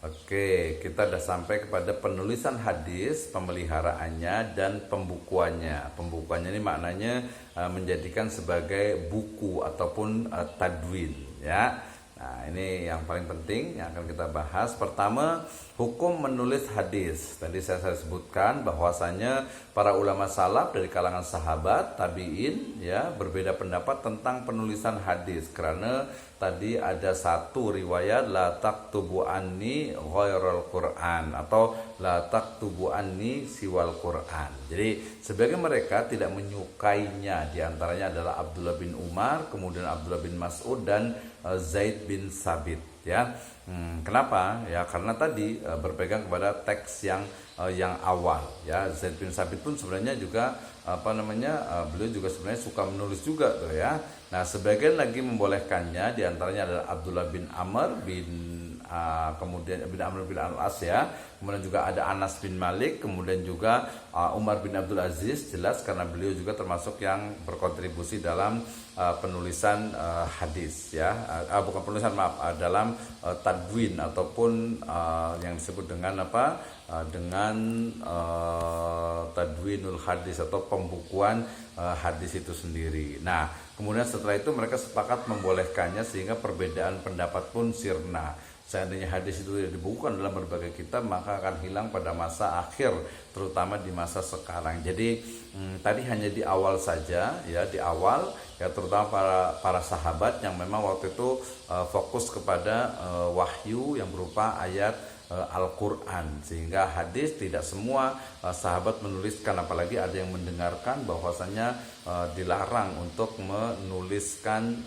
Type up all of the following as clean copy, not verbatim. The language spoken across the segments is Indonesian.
Oke, kita sudah sampai kepada penulisan hadis, pemeliharaannya dan pembukuannya. Pembukuannya ini maknanya menjadikan sebagai buku ataupun tadwin, ya. Nah, ini yang paling penting yang akan kita bahas. Pertama, hukum menulis hadis. Tadi saya sebutkan bahwasanya para ulama salaf dari kalangan sahabat, tabi'in, ya, berbeda pendapat tentang penulisan hadis karena tadi ada satu riwayat la taktubu anni ghairal Quran atau la taktubu anni siwal Quran. Jadi sebagian mereka tidak menyukainya, di antaranya adalah Abdullah bin Umar, kemudian Abdullah bin Mas'ud dan Zaid bin Sabit, ya. Kenapa? Ya karena tadi berpegang kepada teks yang awal, ya. Zaid bin Sabit pun sebenarnya juga beliau juga sebenarnya suka menulis juga tuh, ya. Nah, sebagian lagi membolehkannya, di antaranya adalah Abdullah bin Amr bin kemudian bin Amr bin Al-As, ya. Kemudian juga ada Anas bin Malik, kemudian juga Umar bin Abdul Aziz, jelas karena beliau juga termasuk yang berkontribusi dalam penulisan hadis, ya. Bukan penulisan, maaf, dalam tadwin ataupun yang disebut dengan dengan tadwinul hadis atau pembukuan hadis itu sendiri. Nah, kemudian setelah itu mereka sepakat membolehkannya sehingga perbedaan pendapat pun sirna. Seandainya hadis itu dibukukan dalam berbagai kitab, maka akan hilang pada masa akhir, terutama di masa sekarang. Jadi tadi hanya di awal saja, ya, di awal, ya, terutama para sahabat yang memang waktu itu fokus kepada wahyu yang berupa ayat Al-Quran, sehingga hadis tidak semua sahabat menuliskan, apalagi ada yang mendengarkan bahwasanya dilarang untuk menuliskan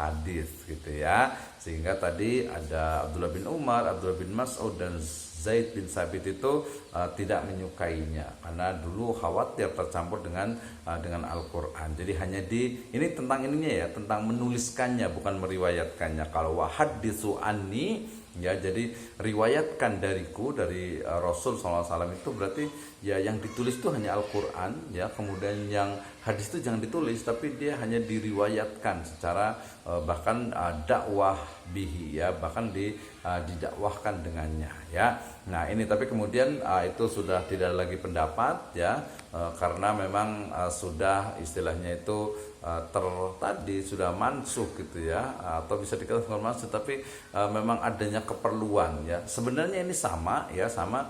hadis, gitu, ya. Sehingga tadi ada Abdullah bin Umar, Abdullah bin Mas'ud dan Zaid bin Sabit itu tidak menyukainya karena dulu khawatir tercampur dengan Al-Quran. Jadi hanya ini tentang ininya, ya, tentang menuliskannya, bukan meriwayatkannya. Kalau wahaditsu anni, ya, jadi riwayatkan dariku, dari Rasul SAW, itu berarti ya yang ditulis itu hanya Al-Quran, ya. Kemudian yang hadis itu jangan ditulis, tapi dia hanya diriwayatkan secara bahkan dakwah bihi, ya, bahkan didakwahkan dengannya, ya. Nah, ini tapi kemudian itu sudah tidak lagi pendapat, ya, karena memang sudah istilahnya itu tadi sudah mansuh, gitu, ya, atau bisa dikatakan mansuh, tapi memang adanya keperluan, ya. Sebenarnya ini sama, ya, sama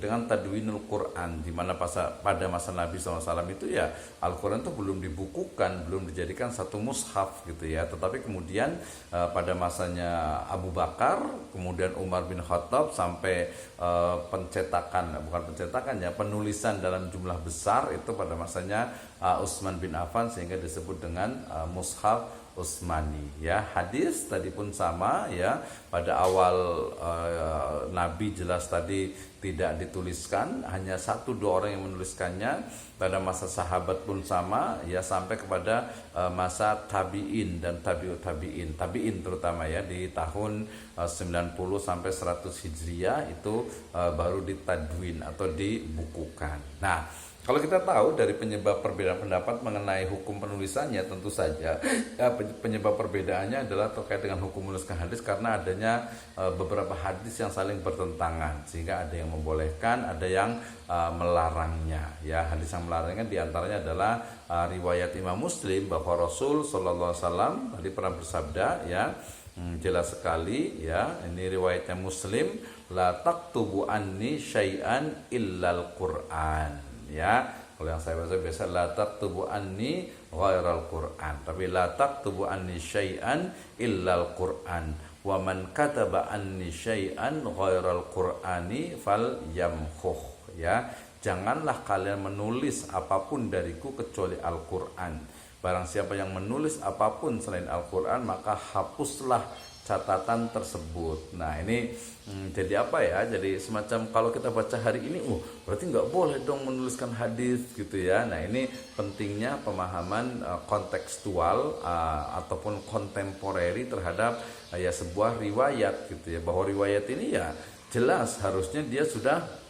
dengan tadwinul Quran, di mana pada masa Nabi SAW itu, ya, Al-Quran itu belum dibukukan, belum dijadikan satu mushaf, gitu, ya. Tetapi kemudian pada masanya Abu Bakar, kemudian Umar bin Khattab, sampai penulisan dalam jumlah besar itu pada masanya Utsman bin Affan, sehingga disebut dengan mushaf Utsmani, ya. Hadis tadi pun sama, ya, pada awal Nabi jelas tadi tidak dituliskan, hanya 1-2 orang yang menuliskannya. Pada masa sahabat pun sama, ya, sampai kepada masa tabi'in dan tabi'in terutama, ya, di tahun 90 sampai 100 Hijriah itu baru ditadwin atau dibukukan. Nah, kalau kita tahu dari penyebab perbedaan pendapat mengenai hukum penulisannya, tentu saja penyebab perbedaannya adalah terkait dengan hukum menuliskan hadis karena adanya beberapa hadis yang saling bertentangan, sehingga ada yang membolehkan, ada yang melarangnya, ya. Hadis yang melarangnya diantaranya adalah riwayat Imam Muslim bahwa Rasul Shallallahu Alaihi Wasallam tadi pernah bersabda, ya, jelas sekali, ya, ini riwayatnya Muslim, la taktubu anni syai'an illal Quran, ya. Kalau yang saya baca biasa la taktubu anni ghairal Quran, tapi la taktubu anni syai'an illal Quran, wa man kataba anni syai'an ghairal Qur'ani fal yamkhuh, ya. Janganlah kalian menulis apapun dariku kecuali Al-Quran. Barang siapa yang menulis apapun selain Al-Quran, maka hapuslah catatan tersebut. Nah, ini jadi apa, ya? Jadi semacam kalau kita baca hari ini, berarti nggak boleh dong menuliskan hadis, gitu, ya. Nah, ini pentingnya pemahaman kontekstual ataupun kontemporeri terhadap ya sebuah riwayat, gitu, ya. Bahwa riwayat ini, ya, jelas harusnya dia sudah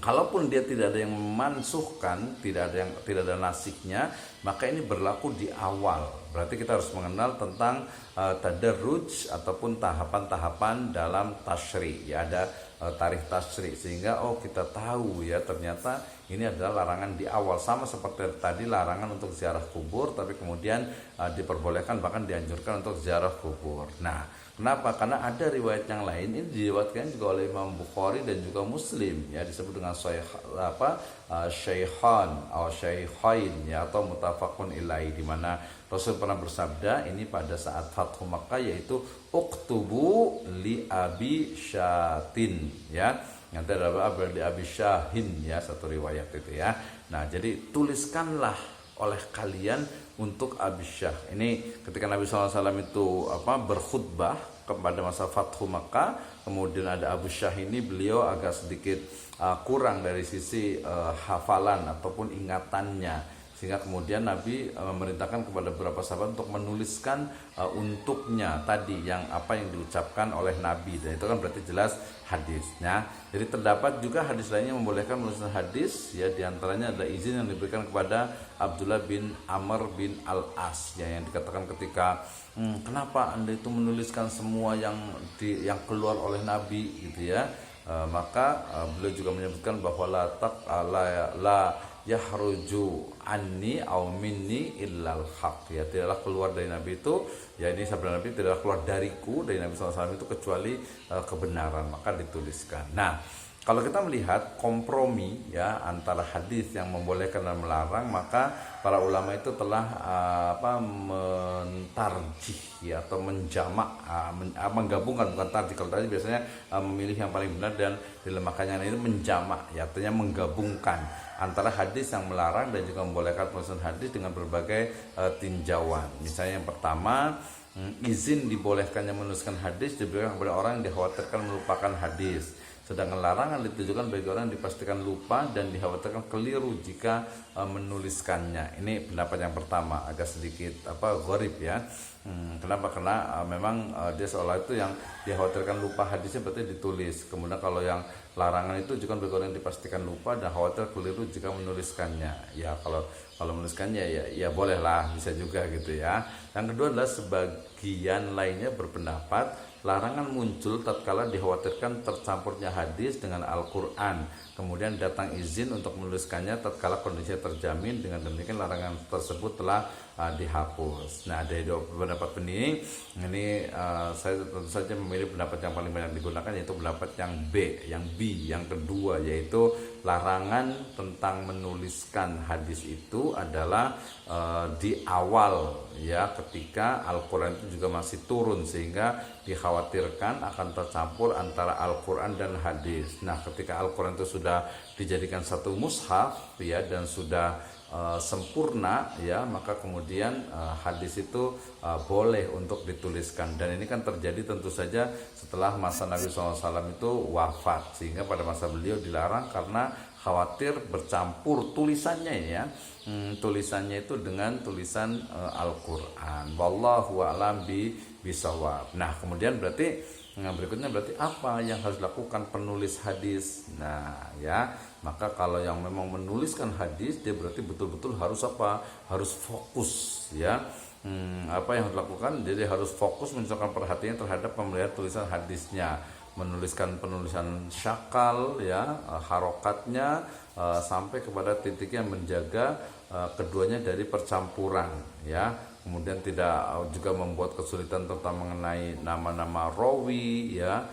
kalaupun dia tidak ada yang memansuhkan, tidak ada nasiknya, maka ini berlaku di awal. Berarti kita harus mengenal tentang tadarruj ataupun tahapan-tahapan dalam tasyri. Ya, ada tarikh tasyri, sehingga kita tahu ya ternyata ini adalah larangan di awal, sama seperti tadi larangan untuk ziarah kubur, tapi kemudian diperbolehkan bahkan dianjurkan untuk ziarah kubur. Nah, kenapa? Karena ada riwayat yang lain, ini diriwayatkan juga oleh Imam Bukhari dan juga Muslim, ya, disebut dengan Shaykhan atau Shaykhain, ya, atau mutafaqun ilaih, di mana Rasul pernah bersabda ini pada saat Fathu Makkah, yaitu uktubu li abi syatin, ya. Nanti ada li abi syahin, ya, satu riwayat itu, ya. Nah, jadi tuliskanlah oleh kalian untuk Abi Syah. Ini ketika Nabi SAW itu berkhutbah kepada masa Fathu Makkah, kemudian ada Abu Syah ini, beliau agak sedikit kurang dari sisi hafalan ataupun ingatannya, sehingga kemudian Nabi memerintahkan kepada beberapa sahabat untuk menuliskan untuknya tadi yang diucapkan oleh Nabi, dan itu kan berarti jelas hadisnya. Jadi terdapat juga hadis lainnya membolehkan menuliskan hadis, ya, diantaranya ada izin yang diberikan kepada Abdullah bin Amr bin Al-As, ya, yang dikatakan ketika kenapa Anda itu menuliskan semua yang keluar oleh Nabi, gitu, ya. Maka beliau juga menyebutkan bahwa la yahruju anni aw minni illal haq, ya, tidaklah keluar dari Nabi itu, ya, ini sabda Nabi, tidaklah keluar dariku, dari Nabi SAW itu kecuali kebenaran, maka dituliskan. Nah, kalau kita melihat kompromi, ya, antara hadis yang membolehkan dan melarang, maka para ulama itu telah mentarjih, ya, atau menjamak, menggabungkan, bukan tarjih. Kalau tadi biasanya memilih yang paling benar dan dilemahkannya, ini menjamak, ya, artinya menggabungkan antara hadis yang melarang dan juga membolehkan penulisan hadis dengan berbagai tinjauan. Misalnya yang pertama, izin dibolehkannya menuliskan hadis diberikan kepada orang yang dikhawatirkan melupakan hadis. Sedangkan larangan ditujukan bagi orang yang dipastikan lupa dan dikhawatirkan keliru jika menuliskannya. Ini pendapat yang pertama, agak sedikit gharib, ya. Kenapa? Karena memang dia seolah itu yang dikhawatirkan lupa hadisnya berarti ditulis. Kemudian kalau yang larangan itu juga bagi orang yang dipastikan lupa dan khawatir keliru jika menuliskannya. Ya, kalau menuliskannya ya bolehlah, bisa juga, gitu, ya. Yang kedua adalah sebagian lainnya berpendapat larangan muncul tatkala dikhawatirkan tercampurnya hadis dengan Al-Quran, kemudian datang izin untuk menuliskannya tatkala kondisinya terjamin. Dengan demikian larangan tersebut telah dihapus. Nah, dari dua pendapat ini saya tentu saja memilih pendapat yang paling banyak digunakan, yaitu pendapat yang B, yang kedua, yaitu larangan tentang menuliskan hadis itu adalah di awal, ya, ketika Al-Quran itu juga masih turun, sehingga dikhawatirkan akan tercampur antara Al-Quran dan hadis. Nah, ketika Al-Quran itu sudah dijadikan satu mushaf, ya, dan sudah sempurna, ya, maka kemudian hadis itu boleh untuk dituliskan. Dan ini kan terjadi tentu saja setelah masa Nabi SAW itu wafat, sehingga pada masa beliau dilarang karena khawatir bercampur tulisannya, ya, tulisannya itu dengan tulisan Al-Quran. Wallahu a'lam bisawab. Nah, kemudian berikutnya berarti apa yang harus dilakukan penulis hadis? Nah, ya, maka kalau yang memang menuliskan hadis, dia berarti betul-betul harus harus fokus, ya. Apa yang harus dilakukan? Jadi harus fokus mencocokkan perhatiannya terhadap pemeliharaan tulisan hadisnya, menuliskan penulisan syakal, ya, harokatnya sampai kepada titik yang menjaga keduanya dari percampuran, ya. Kemudian tidak juga membuat kesulitan tentang mengenai nama-nama rawi, ya,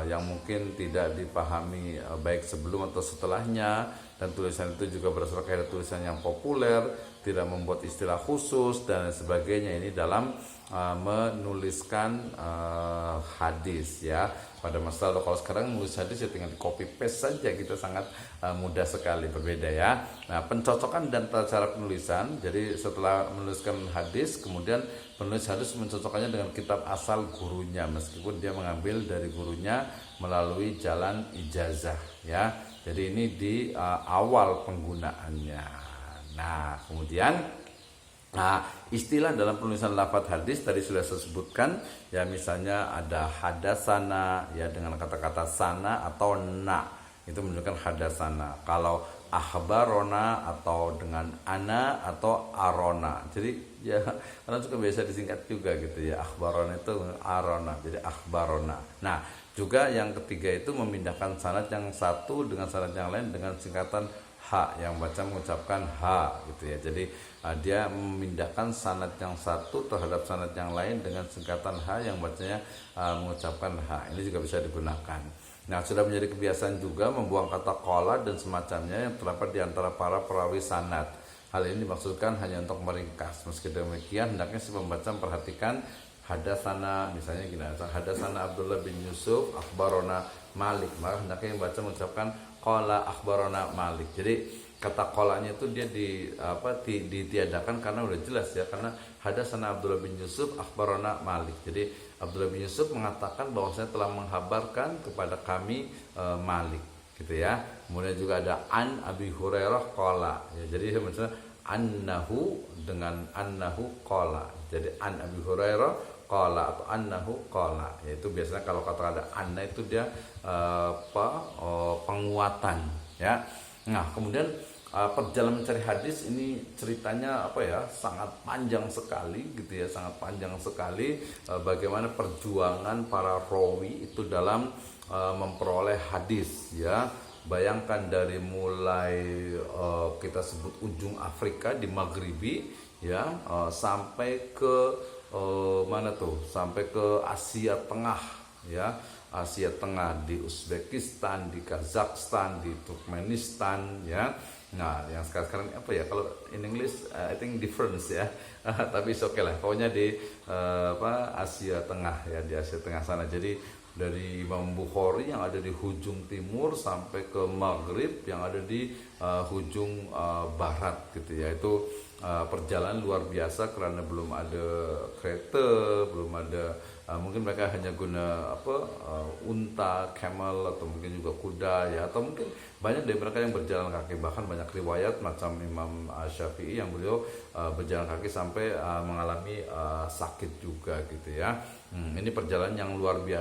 yang mungkin tidak dipahami baik sebelum atau setelahnya, dan tulisan itu juga berdasarkan kaidah tulisan yang populer, tidak membuat istilah khusus dan sebagainya. Ini dalam menuliskan hadis, ya. Pada masa lalu, kalau sekarang menulis hadis ya tinggal di copy paste saja, kita sangat mudah sekali, berbeda, ya. Nah, pencocokan dan tata cara penulisan. Jadi setelah menuliskan hadis, kemudian penulis hadis mencocokkannya dengan kitab asal gurunya, meskipun dia mengambil dari gurunya melalui jalan ijazah, ya. Jadi ini di awal penggunaannya. Nah, kemudian istilah dalam penulisan lafadz hadis tadi sudah saya sebutkan, ya, misalnya ada hadasana, ya, dengan kata-kata sana atau na. itu menunjukkan hadasana. Kalau akhbarona atau dengan ana atau arona, jadi ya karena juga biasa disingkat juga gitu ya, akhbarona itu arona, jadi akhbarona. Nah juga yang ketiga itu memindahkan sanad yang satu dengan sanad yang lain dengan singkatan H, yang baca mengucapkan H gitu ya. Jadi dia memindahkan sanad yang satu terhadap sanad yang lain dengan singkatan H yang bacanya mengucapkan H. Ini juga bisa digunakan. Nah, sudah menjadi kebiasaan juga membuang kata qala dan semacamnya yang terdapat di antara para perawi sanad. Hal ini dimaksudkan hanya untuk meringkas. Meski demikian, hendaknya si pembaca memperhatikan hadasana, misalnya gini, hadasana Abdullah bin Yusuf akhbarona Malik, maka hendaknya yang baca mengucapkan qala akhbarona Malik. Jadi kata qolanya itu dia ditiadakan karena udah jelas ya, karena hadasana Abdullah bin Yusuf akhbarona Malik. Jadi Abdullah bin Yusuf mengatakan bahwasanya telah menghabarkan kepada kami Malik gitu ya. Kemudian juga ada an Abi Hurairah qala ya, jadi maksudnya annahu dengan annahu qala. Jadi an Abi Hurairah qala atau annahu qala, yaitu biasanya kalau kata ada anna itu dia penguatan ya. Nah, kemudian perjalanan mencari hadis ini ceritanya sangat panjang sekali gitu ya, sangat panjang sekali bagaimana perjuangan para rawi itu dalam memperoleh hadis ya. Bayangkan dari mulai kita sebut ujung Afrika di Maghribi ya, sampai ke mana tuh, sampai ke Asia Tengah ya, Asia Tengah di Uzbekistan, di Kazakhstan, di Turkmenistan ya. Nah, yang sekarang kalau in English I think difference ya, tapi oke lah, pokoknya di Asia Tengah ya, di Asia Tengah sana. Jadi dari Imam Bukhari yang ada di hujung timur sampai ke Maghrib yang ada di hujung barat gitu ya. Itu perjalanan luar biasa karena belum ada kereta, belum ada mungkin mereka hanya guna unta, camel, atau mungkin juga kuda ya, atau mungkin banyak dari mereka yang berjalan kaki. Bahkan banyak riwayat macam Imam Syafi'i yang beliau berjalan kaki sampai mengalami sakit juga gitu ya. Ini perjalanan yang luar biasa